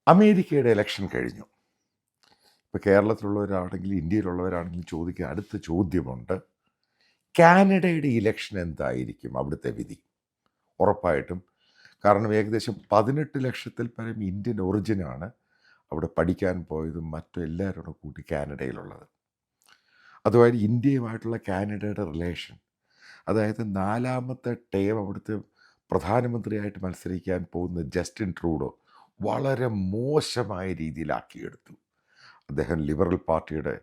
അമേരിക്കയുടെ ഇലക്ഷൻ കഴിഞ്ഞു. ഇപ്പോൾ കേരളത്തിലുള്ളവരാണെങ്കിലും ഇന്ത്യയിലുള്ളവരാണെങ്കിലും ചോദിക്കുക അടുത്ത ചോദ്യമുണ്ട്, കാനഡയുടെ ഇലക്ഷൻ എന്തായിരിക്കും അവിടുത്തെ വിധി? ഉറപ്പായിട്ടും. കാരണം ഏകദേശം 18 ലക്ഷത്തിൽ പരം ഇന്ത്യൻ ഒറിജിനാണ് അവിടെ പഠിക്കാൻ പോയതും മറ്റും എല്ലാവരും കൂടി കാനഡയിലുള്ളത്. അതുപോലെ ഇന്ത്യയുമായിട്ടുള്ള കാനഡയുടെ റിലേഷൻ, അതായത് 4ാമത്തെ ടേം അവിടുത്തെ പ്രധാനമന്ത്രിയായിട്ട് മത്സരിക്കാൻ പോകുന്ന ജസ്റ്റിൻ ട്രൂഡോ വളരെ മോശമായ രീതിയിലാക്കിയെടുത്തു. അദ്ദേഹം ലിബറൽ പാർട്ടിയുടെ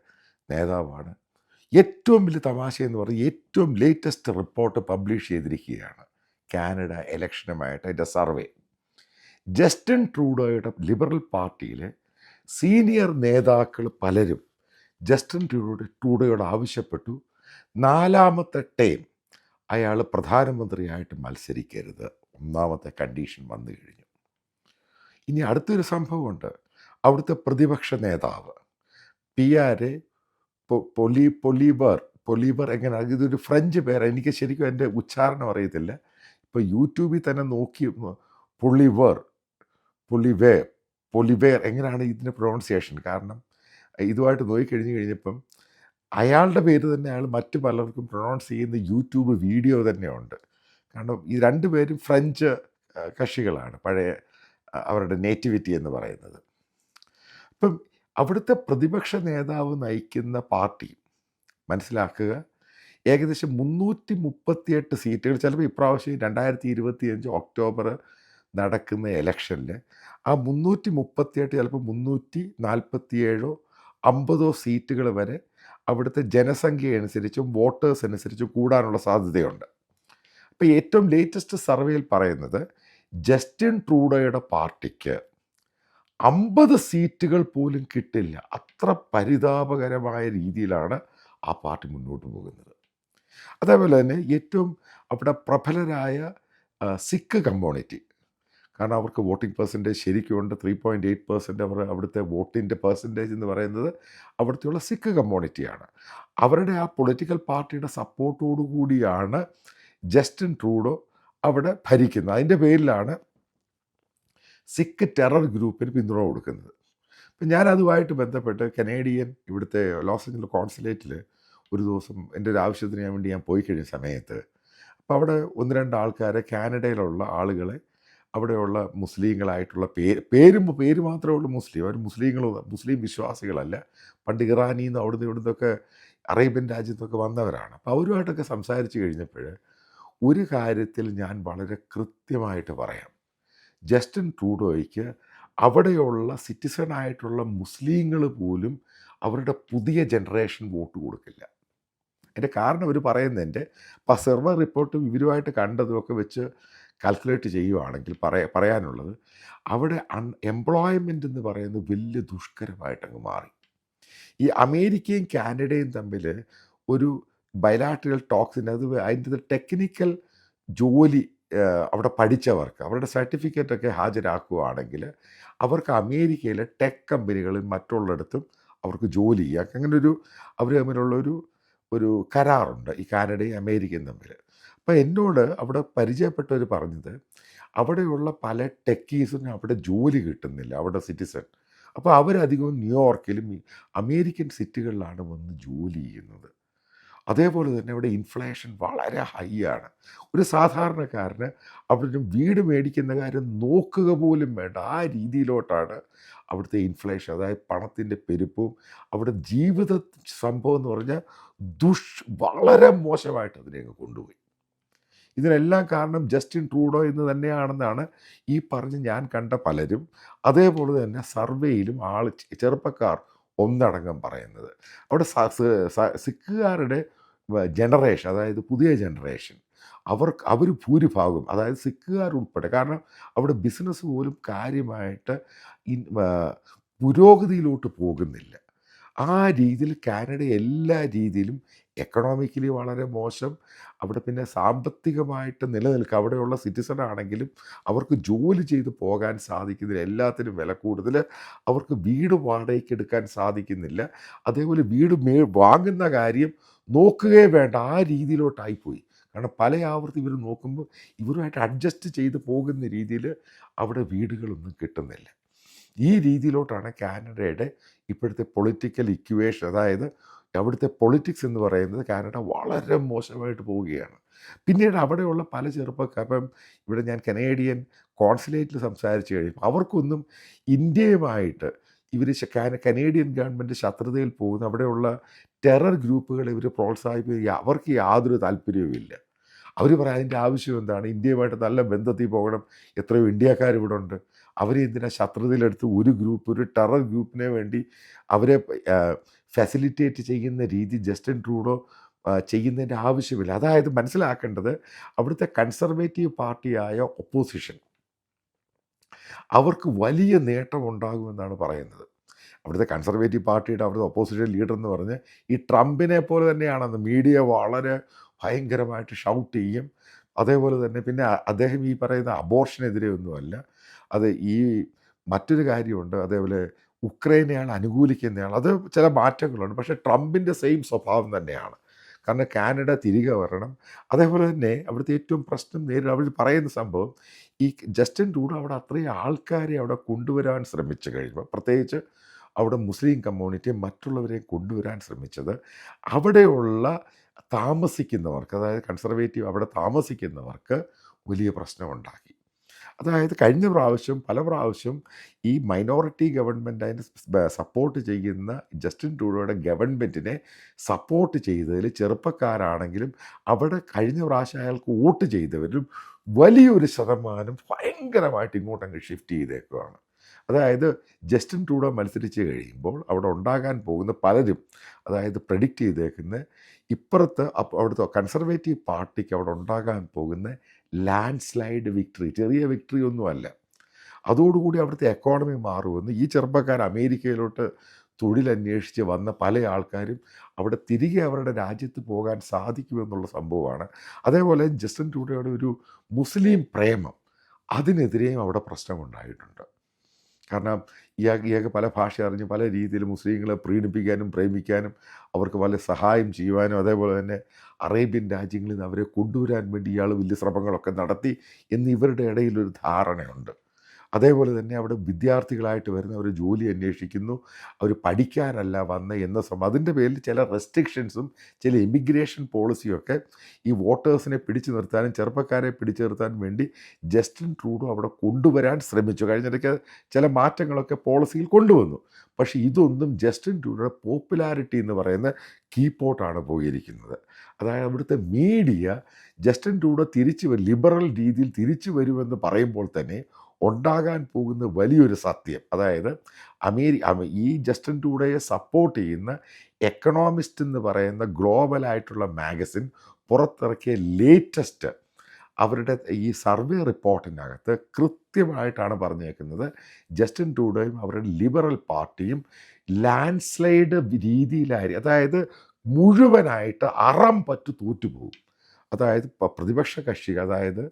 നേതാവാണ്. ഏറ്റവും വലിയ തമാശയെന്ന് പറഞ്ഞാൽ ഏറ്റവും ലേറ്റസ്റ്റ് റിപ്പോർട്ട് പബ്ലിഷ് ചെയ്തിരിക്കുകയാണ് കാനഡ ഇലക്ഷനുമായിട്ട്. അതിൻ്റെ സർവേ, ജസ്റ്റിൻ ട്രൂഡോയുടെ ലിബറൽ പാർട്ടിയിലെ സീനിയർ നേതാക്കൾ പലരും ജസ്റ്റിൻ ട്രൂഡോയോട് ആവശ്യപ്പെട്ടു, 4ാമത്തെ ടേം അയാൾ പ്രധാനമന്ത്രിയായിട്ട് മത്സരിക്കരുത്. 1ാമത്തെ കണ്ടീഷൻ വന്നു കഴിഞ്ഞു. ഇനി അടുത്തൊരു സംഭവമുണ്ട്. അവിടുത്തെ പ്രതിപക്ഷ നേതാവ് പിയാരെ പൊലീബർ എങ്ങനെയാണ്, ഇതൊരു ഫ്രഞ്ച് പേര്, എനിക്ക് ശരിക്കും എൻ്റെ ഉച്ചാരണം അറിയത്തില്ല. ഇപ്പോൾ യൂട്യൂബിൽ തന്നെ നോക്കി പൊളിവേർ എങ്ങനെയാണ് ഇതിൻ്റെ പ്രൊണൗൺസിയേഷൻ, കാരണം ഇതുമായിട്ട് കഴിഞ്ഞപ്പം അയാളുടെ പേര് തന്നെ അയാൾ മറ്റു പലർക്കും പ്രൊണൗൺസ് ചെയ്യുന്ന യൂട്യൂബ് വീഡിയോ തന്നെ ഉണ്ട്. കാരണം ഈ രണ്ടുപേരും ഫ്രഞ്ച് കക്ഷികളാണ്, പഴയ അവരുടെ നേറ്റിവിറ്റി എന്ന് പറയുന്നത്. അപ്പം അവിടുത്തെ പ്രതിപക്ഷ നേതാവ് നയിക്കുന്ന പാർട്ടി, മനസ്സിലാക്കുക, ഏകദേശം 338 സീറ്റുകൾ, ചിലപ്പോൾ ഇപ്രാവശ്യം 2025 ഒക്ടോബർ നടക്കുന്ന ഇലക്ഷനിൽ ആ 338 ചിലപ്പോൾ 347 50 സീറ്റുകൾ വരെ അവിടുത്തെ ജനസംഖ്യ അനുസരിച്ചും വോട്ടേഴ്സ് അനുസരിച്ചും കൂടാനുള്ള സാധ്യതയുണ്ട്. അപ്പോൾ ഏറ്റവും ലേറ്റസ്റ്റ് സർവേയിൽ പറയുന്നത് ജസ്റ്റിൻ ട്രൂഡോയുടെ പാർട്ടിക്ക് 50 സീറ്റുകൾ പോലും കിട്ടില്ല. അത്ര പരിതാപകരമായ രീതിയിലാണ് ആ പാർട്ടി മുന്നോട്ട് പോകുന്നത്. അതേപോലെ തന്നെ ഏറ്റവും അവിടെ പ്രബലരായ സിഖ് കമ്മ്യൂണിറ്റി, കാരണം അവർക്ക് വോട്ടിംഗ് പെർസെൻറ്റേജ് ശരിക്കുമുണ്ട്. 3.8% അവർ അവിടുത്തെ വോട്ടിൻ്റെ പെർസെൻറ്റേജ് എന്ന് പറയുന്നത് അവിടുത്തെയുള്ള സിഖ് കമ്മ്യൂണിറ്റിയാണ്. അവരുടെ ആ പൊളിറ്റിക്കൽ പാർട്ടിയുടെ സപ്പോർട്ടോടു കൂടിയാണ് ജസ്റ്റിൻ ട്രൂഡോ അവിടെ ഭരിക്കുന്നത്. അതിൻ്റെ പേരിലാണ് സിഖ് ടെറർ ഗ്രൂപ്പിന് പിന്തുണ കൊടുക്കുന്നത്. അപ്പം ഞാൻ അതുമായിട്ട് ബന്ധപ്പെട്ട് കനേഡിയൻ ഇവിടുത്തെ ലോസ് ഏഞ്ചലസ് കോൺസുലേറ്റിൽ ഒരു ദിവസം എൻ്റെ ഒരു ആവശ്യത്തിന് വേണ്ടി ഞാൻ പോയി കഴിഞ്ഞ സമയത്ത്, അപ്പോൾ അവിടെ 1-2 ആൾക്കാരെ, കാനഡയിലുള്ള ആളുകളെ, അവിടെയുള്ള മുസ്ലിങ്ങളായിട്ടുള്ള പേര് മാത്രമേ ഉള്ളൂ മുസ്ലിം, അവർ മുസ്ലിം വിശ്വാസികളല്ല, പണ്ട് ഇറാനിൽ നിന്ന് അവിടുന്ന് ഇവിടുന്നൊക്കെ അറേബ്യൻ രാജ്യത്തൊക്കെ വന്നവരാണ്. അപ്പോൾ അവരുമായിട്ടൊക്കെ സംസാരിച്ച് കഴിഞ്ഞപ്പോൾ ഒരു കാര്യത്തിൽ ഞാൻ വളരെ കൃത്യമായിട്ട് പറയാം, ജസ്റ്റിൻ ട്രൂഡോയ്ക്ക് അവിടെയുള്ള സിറ്റിസണായിട്ടുള്ള മുസ്ലിങ്ങൾ പോലും അവരുടെ പുതിയ ജനറേഷൻ വോട്ട് കൊടുക്കില്ല. അതിൻ്റെ കാരണം അവർ പറയുന്നതിൻ്റെ സർവേ റിപ്പോർട്ടും ഇവരുമായിട്ട് കണ്ടതുമൊക്കെ വെച്ച് കാൽക്കുലേറ്റ് ചെയ്യുവാണെങ്കിൽ പറയാനുള്ളത്, അവിടെ എംപ്ലോയ്മെൻ്റ് എന്ന് പറയുന്നത് വലിയ ദുഷ്കരമായിട്ടങ്ങ് മാറി. ഈ അമേരിക്കയും കാനഡയും തമ്മിൽ ഒരു ബൈലാറ്ററൽ ടോക്സിന്, അതിൻ്റെ ടെക്നിക്കൽ ജോലി അവിടെ പഠിച്ചവർക്ക് അവരുടെ സർട്ടിഫിക്കറ്റൊക്കെ ഹാജരാക്കുകയാണെങ്കിൽ അവർക്ക് അമേരിക്കയിലെ ടെക് കമ്പനികളിൽ മറ്റുള്ളിടത്തും അവർക്ക് ജോലി ചെയ്യാം. അങ്ങനെ അവർ തമ്മിലുള്ളൊരു കരാറുണ്ട് ഈ കാനഡയും അമേരിക്കയും തമ്മിൽ. അപ്പോൾ എന്നോട് അവിടെ പരിചയപ്പെട്ടവർ പറഞ്ഞത്, അവിടെയുള്ള പല ടെക്കീസിനും അവിടെ ജോലി കിട്ടുന്നില്ല, അവിടെ സിറ്റിസൺ. അപ്പോൾ അവരധികവും ന്യൂയോർക്കിലും അമേരിക്കൻ സിറ്റികളിലാണ് വന്ന് ജോലി ചെയ്യുന്നത്. അതേപോലെ തന്നെ ഇവിടെ ഇൻഫ്ലേഷൻ വളരെ ഹൈ ആണ്. ഒരു സാധാരണക്കാരന് അവിടെ വീട് മേടിക്കുന്ന കാര്യം നോക്കുക പോലും വേണ്ട, ആ രീതിയിലോട്ടാണ് അവിടുത്തെ ഇൻഫ്ലേഷൻ, അതായത് പണത്തിൻ്റെ പെരുപ്പവും അവിടെ ജീവിത സംഭവം എന്ന് പറഞ്ഞാൽ വളരെ മോശമായിട്ട് അതിനെ കൊണ്ടുപോയി. ഇതിനെല്ലാം കാരണം ജസ്റ്റിൻ ട്രൂഡോ എന്ന് തന്നെയാണെന്നാണ് ഈ പറഞ്ഞ് ഞാൻ കണ്ട പലരും, അതേപോലെ തന്നെ സർവേയിലും ചെറുപ്പക്കാർ ഒന്നടങ്കം പറയുന്നത്. അവിടെ സിഖുകാരുടെ ജനറേഷൻ, അതായത് പുതിയ ജനറേഷൻ, അവർ ഭൂരിഭാഗം, അതായത് സിഖുകാരുൾപ്പെടെ, കാരണം അവിടെ ബിസിനസ് പോലും കാര്യമായിട്ട് പുരോഗതിയിലോട്ട് പോകുന്നില്ല. ആ രീതിയിൽ കാനഡ എല്ലാ രീതിയിലും എക്കണോമിക്കലി വളരെ മോശം. അവിടെ പിന്നെ സാമ്പത്തികമായിട്ട് നിലനിൽക്കുക, അവിടെയുള്ള സിറ്റിസൺ ആണെങ്കിലും അവർക്ക് ജോലി ചെയ്ത് പോകാൻ സാധിക്കുന്നില്ല, എല്ലാത്തിനും വില കൂടുതൽ, അവർക്ക് വീട് വാടകയ്ക്ക് എടുക്കാൻ സാധിക്കുന്നില്ല, അതേപോലെ വീട് വാങ്ങുന്ന കാര്യം നോക്കുകയേ വേണ്ട, ആ രീതിയിലോട്ടായിപ്പോയി. കാരണം പല ആവർത്തി ഇവർ നോക്കുമ്പോൾ ഇവരുമായിട്ട് അഡ്ജസ്റ്റ് ചെയ്ത് പോകുന്ന രീതിയിൽ അവിടെ വീടുകളൊന്നും കിട്ടുന്നില്ല. ഈ രീതിയിലോട്ടാണ് കാനഡയുടെ ഇപ്പോഴത്തെ പൊളിറ്റിക്കൽ ഇക്വേഷൻ, അതായത് അവിടുത്തെ പൊളിറ്റിക്സ് എന്ന് പറയുന്നത് കാനഡ വളരെ മോശമായിട്ട് പോവുകയാണ്. പിന്നീട് അവിടെയുള്ള പല ചെറുപ്പക്കാർ, ഇപ്പം ഇവിടെ ഞാൻ കനേഡിയൻ കോൺസുലേറ്റിൽ സംസാരിച്ച് കഴിയുമ്പോൾ അവർക്കൊന്നും ഇന്ത്യയുമായിട്ട് ഇവർ കനേഡിയൻ ഗവൺമെൻറ് ശത്രുതയിൽ പോകുന്ന അവിടെയുള്ള ടെറർ ഗ്രൂപ്പുകളെ ഇവർ പ്രോത്സാഹിപ്പിക്കുക അവർക്ക് യാതൊരു താല്പര്യവുമില്ല. അവർ പറയാം അതിൻ്റെ ആവശ്യം എന്താണ്, ഇന്ത്യയുമായിട്ട് നല്ല ബന്ധത്തിൽ പോകണം, എത്രയോ ഇന്ത്യക്കാർ ഇവിടെ ഉണ്ട്, അവരെ എന്തിനാ ശത്രുതയിലെടുത്ത് ഒരു ഗ്രൂപ്പ്, ഒരു ടെറർ ഗ്രൂപ്പിനെ വേണ്ടി അവരെ ഫെസിലിറ്റേറ്റ് ചെയ്യുന്ന രീതി ജസ്റ്റിൻ ട്രൂഡോ ചെയ്യുന്നതിൻ്റെ ആവശ്യമില്ല. അതായത് മനസ്സിലാക്കേണ്ടത്, അവിടുത്തെ കൺസർവേറ്റീവ് പാർട്ടിയായ ഒപ്പോസിഷൻ അവർക്ക് വലിയ നേട്ടമുണ്ടാകുമെന്നാണ് പറയുന്നത്. അവിടുത്തെ കൺസർവേറ്റീവ് പാർട്ടിയുടെ അവിടുത്തെ ഒപ്പോസിഷൻ ലീഡർ എന്ന് പറഞ്ഞ് ഈ ട്രംപിനെ പോലെ തന്നെയാണെന്ന് മീഡിയ വളരെ ഭയങ്കരമായിട്ട് ഷൗട്ട് ചെയ്യും. അതേപോലെ തന്നെ പിന്നെ അദ്ദേഹം ഈ പറയുന്ന അബോർഷനെതിരെ ഒന്നുമല്ല, അത് ഈ മറ്റൊരു കാര്യമുണ്ട്, അതേപോലെ ഉക്രൈനെയാണ് അനുകൂലിക്കുന്നയാൾ, അത് ചില മാറ്റങ്ങളുണ്ട്. പക്ഷേ ട്രംപിൻ്റെ സെയിം സ്വഭാവം തന്നെയാണ്. കാരണം കാനഡ തിരികെ വരണം. അതേപോലെ തന്നെ അവിടുത്തെ ഏറ്റവും പ്രശ്നം നേരിടും അവർ പറയുന്ന സംഭവം, ഈ ജസ്റ്റിൻ ട്രൂഡോ അവിടെ അത്രയും ആൾക്കാരെ അവിടെ കൊണ്ടുവരാൻ ശ്രമിച്ചു കഴിയുമ്പോൾ, പ്രത്യേകിച്ച് അവിടെ മുസ്ലിം കമ്മ്യൂണിറ്റി മറ്റുള്ളവരെ കൊണ്ടുവരാൻ ശ്രമിച്ചത് അവിടെയുള്ള താമസിക്കുന്നവർക്ക്, അതായത് കൺസർവേറ്റീവ് അവിടെ താമസിക്കുന്നവർക്ക് വലിയ പ്രശ്നമുണ്ടാക്കി. അതായത് കഴിഞ്ഞ പ്രാവശ്യം പല പ്രാവശ്യം ഈ മൈനോറിറ്റി ഗവൺമെൻറ് അതിന് സപ്പോർട്ട് ചെയ്യുന്ന ജസ്റ്റിൻ ട്രൂഡോയുടെ ഗവൺമെൻറ്റിനെ സപ്പോർട്ട് ചെയ്തതിൽ ചെറുപ്പക്കാരാണെങ്കിലും അവിടെ കഴിഞ്ഞ പ്രാവശ്യം അയാൾക്ക് വോട്ട് ചെയ്തവരും വലിയൊരു ശതമാനം ഭയങ്കരമായിട്ട് ഇങ്ങോട്ടങ്ങ് ഷിഫ്റ്റ് ചെയ്തേക്കുകയാണ്. അതായത് ജസ്റ്റിൻ ട്രൂഡോ മത്സരിച്ച് കഴിയുമ്പോൾ അവിടെ ഉണ്ടാകാൻ പോകുന്ന പലരും, അതായത് പ്രെഡിക്റ്റ് ചെയ്തേക്കുന്ന ഇപ്പുറത്ത് അവിടുത്തെ കൺസർവേറ്റീവ് പാർട്ടിക്ക് അവിടെ ഉണ്ടാകാൻ പോകുന്ന ലാൻഡ് സ്ലൈഡ് വിക്ടറി, ചെറിയ വിക്ടറി ഒന്നുമല്ല. അതോടുകൂടി അവിടുത്തെ എക്കോണമി മാറുമെന്ന് ഈ ചെറുപ്പക്കാർ അമേരിക്കയിലോട്ട് തൊഴിലന്വേഷിച്ച് വന്ന പല ആൾക്കാരും അവിടെ തിരികെ അവരുടെ രാജ്യത്ത് പോകാൻ സാധിക്കുമെന്നുള്ള സംഭവമാണ്. അതേപോലെ ജസ്റ്റിൻ ട്രൂഡോയുടെ ഒരു മുസ്ലിം പ്രേമം, അതിനെതിരെയും അവിടെ പ്രശ്നമുണ്ടായിട്ടുണ്ട്. കാരണം ഇയാൾക്ക് പല ഭാഷ അറിഞ്ഞ് പല രീതിയിൽ മുസ്ലിങ്ങളെ പ്രീണിപ്പിക്കാനും പ്രേമിക്കാനും അവർക്ക് വളരെ സഹായം ചെയ്യുവാനും അതേപോലെ തന്നെ അറേബ്യൻ രാജ്യങ്ങളിൽ നിന്ന് അവരെ കൊണ്ടുവരാൻ വേണ്ടി ഇയാൾ വലിയ ശ്രമങ്ങളൊക്കെ നടത്തി എന്ന് ഇവരുടെ ഇടയിലൊരു ധാരണയുണ്ട്. അതേപോലെ തന്നെ അവിടെ വിദ്യാർത്ഥികളായിട്ട് വരുന്നവർ ജോലി അന്വേഷിക്കുന്നു, അവർ പഠിക്കാനല്ല വന്ന എന്ന അതിൻ്റെ പേരിൽ ചില റെസ്ട്രിക്ഷൻസും ചില ഇമിഗ്രേഷൻ പോളിസിയൊക്കെ ഈ വോട്ടേഴ്സിനെ പിടിച്ചു നിർത്താനും ചെറുപ്പക്കാരെ പിടിച്ചു നിർത്താനും വേണ്ടി ജസ്റ്റിൻ ട്രൂഡോ അവിടെ കൊണ്ടുവരാൻ ശ്രമിച്ചു. കഴിഞ്ഞിടയ്ക്ക് ചില മാറ്റങ്ങളൊക്കെ പോളിസിയിൽ കൊണ്ടുവന്നു. പക്ഷേ ഇതൊന്നും ജസ്റ്റിൻ ട്രൂഡോയുടെ പോപ്പുലാരിറ്റി എന്ന് പറയുന്ന കീപ്പോട്ടാണ് പോയിരിക്കുന്നത്. അതായത് അവിടുത്തെ മീഡിയ ജസ്റ്റിൻ ട്രൂഡോ ലിബറൽ രീതിയിൽ തിരിച്ചു വരുമെന്ന് പറയുമ്പോൾ തന്നെ ഉണ്ടാകാൻ പോകുന്ന വലിയൊരു സത്യം, അതായത് ഈ ജസ്റ്റിൻ ട്രൂഡോയെ സപ്പോർട്ട് ചെയ്യുന്ന എക്കണോമിസ്റ്റ് എന്ന് പറയുന്ന ഗ്ലോബലായിട്ടുള്ള മാഗസിൻ പുറത്തിറക്കിയ ലേറ്റസ്റ്റ് അവരുടെ ഈ സർവേ റിപ്പോർട്ടിനകത്ത് കൃത്യമായിട്ടാണ് പറഞ്ഞേക്കുന്നത്, ജസ്റ്റിൻ ട്രൂഡോയും അവരുടെ ലിബറൽ പാർട്ടിയും ലാൻഡ് സ്ലൈഡ് രീതിയിലായി, അതായത് മുഴുവനായിട്ട് അറം പറ്റു തോറ്റുപോകും. അതായത് പ്രതിപക്ഷ കക്ഷികൾ, അതായത്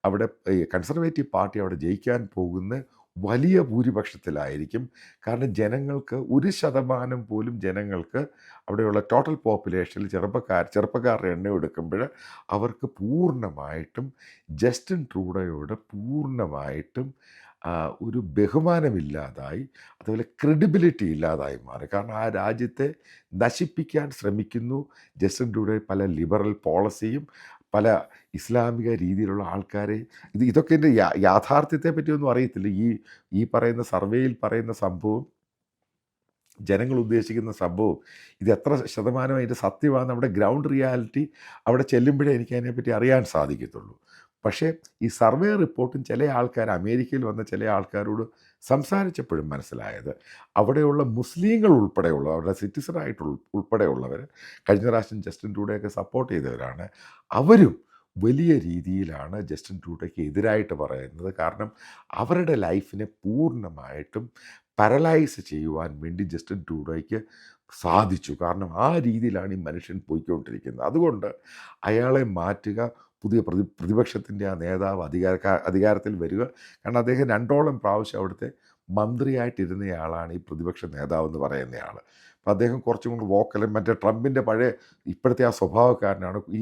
അവിടെ ഈ കൺസർവേറ്റീവ് പാർട്ടി അവിടെ ജയിക്കാൻ പോകുന്ന വലിയ ഭൂരിപക്ഷത്തിലായിരിക്കും. കാരണം ജനങ്ങൾക്ക് 1% പോലും ജനങ്ങൾക്ക് അവിടെയുള്ള ടോട്ടൽ പോപ്പുലേഷനിൽ ചെറുപ്പക്കാരുടെ എണ്ണം എടുക്കുമ്പോൾ അവർക്ക് പൂർണ്ണമായിട്ടും ജസ്റ്റിൻ ട്രൂഡോയോട് പൂർണ്ണമായിട്ടും ഒരു ബഹുമാനമില്ലാതായി, അതുപോലെ ക്രെഡിബിലിറ്റി ഇല്ലാതായി മാറി. കാരണം ആ രാജ്യത്തെ നശിപ്പിക്കാൻ ശ്രമിക്കുന്നു ജസ്റ്റിൻ ട്രൂഡോ. പല ലിബറൽ പോളിസിയും പല ഇസ്ലാമിക രീതിയിലുള്ള ആൾക്കാരെ ഇതൊക്കെ എൻ്റെ യാഥാർത്ഥ്യത്തെ പറ്റിയൊന്നും അറിയത്തില്ല. ഈ പറയുന്ന സർവേയിൽ പറയുന്ന സംഭവം, ജനങ്ങൾ ഉദ്ദേശിക്കുന്ന സംഭവം, ഇത് എത്ര ശതമാനം അതിൻ്റെ സത്യമാണ് നമ്മുടെ ഗ്രൗണ്ട് റിയാലിറ്റി അവിടെ ചെല്ലുമ്പോഴേ എനിക്ക് അതിനെപ്പറ്റി അറിയാൻ സാധിക്കത്തുള്ളൂ. പക്ഷേ ഈ സർവേ റിപ്പോർട്ടും ചില ആൾക്കാർ, അമേരിക്കയിൽ വന്ന ചില ആൾക്കാരോട് സംസാരിച്ചപ്പോഴും മനസ്സിലായത്, അവിടെയുള്ള മുസ്ലിങ്ങൾ ഉൾപ്പെടെയുള്ള അവരുടെ സിറ്റിസണായിട്ട് ഉൾപ്പെടെയുള്ളവർ കഴിഞ്ഞ പ്രാവശ്യം ജസ്റ്റിൻ ട്രൂഡോയൊക്കെ സപ്പോർട്ട് ചെയ്തവരാണ്. അവരും വലിയ രീതിയിലാണ് ജസ്റ്റിൻ ട്രൂഡോയ്ക്ക് എതിരായിട്ട് പറയുന്നത്. കാരണം അവരുടെ ലൈഫിനെ പൂർണ്ണമായിട്ടും പാരലൈസ് ചെയ്യുവാൻ വേണ്ടി ജസ്റ്റിൻ ട്രൂഡോയ്ക്ക് സാധിച്ചു. കാരണം ആ രീതിയിലാണ് ഈ മനുഷ്യൻ പോയിക്കൊണ്ടിരിക്കുന്നത്. അതുകൊണ്ട് അയാളെ മാറ്റുക, പുതിയ പ്രതിപക്ഷത്തിൻ്റെ ആ നേതാവ് അധികാരത്തിൽ വരിക. കാരണം അദ്ദേഹം 2ഓളം പ്രാവശ്യം അവിടുത്തെ മന്ത്രിയായിട്ടിരുന്നയാളാണ് ഈ പ്രതിപക്ഷ നേതാവ് എന്ന് പറയുന്നയാൾ. അപ്പോൾ അദ്ദേഹം കുറച്ചും കൂടി വോക്കലും മറ്റേ ട്രംപിൻ്റെ പഴയ ഇപ്പോഴത്തെ ആ സ്വഭാവക്കാരനാണ്. ഈ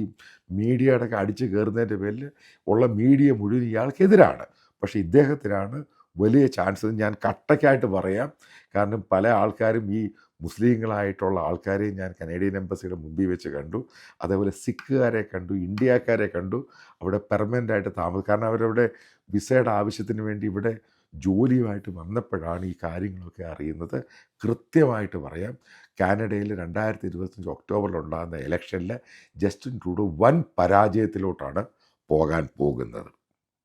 മീഡിയയുടെയൊക്കെ അടിച്ചു കയറുന്നതിൻ്റെ പേരിൽ ഉള്ള മീഡിയ മുഴുവൻ ഇയാൾക്കെതിരാണ്. പക്ഷേ ഇദ്ദേഹത്തിനാണ് വലിയ ചാൻസ് ഞാൻ കട്ടയ്ക്കായിട്ട് പറയാം. കാരണം പല ആൾക്കാരും ഈ മുസ്ലിങ്ങളായിട്ടുള്ള ആൾക്കാരെയും ഞാൻ കനേഡിയൻ എംബസിയുടെ മുമ്പിൽ വെച്ച് കണ്ടു. അതേപോലെ സിഖുകാരെ കണ്ടു, ഇന്ത്യക്കാരെ കണ്ടു. അവിടെ പെർമനൻ്റായിട്ട് കാരണം അവരവിടെ വിസയുടെ ആവശ്യത്തിന് വേണ്ടി ഇവിടെ ജോലിയുമായിട്ട് വന്നപ്പോഴാണ് ഈ കാര്യങ്ങളൊക്കെ അറിയുന്നത്. കൃത്യമായിട്ട് പറയാം, കാനഡയിൽ 2025 ഒക്ടോബറിലുണ്ടാകുന്ന ഇലക്ഷനിൽ ജസ്റ്റിൻ ട്രൂഡോ വൻ പരാജയത്തിലോട്ടാണ് പോകാൻ പോകുന്നത്.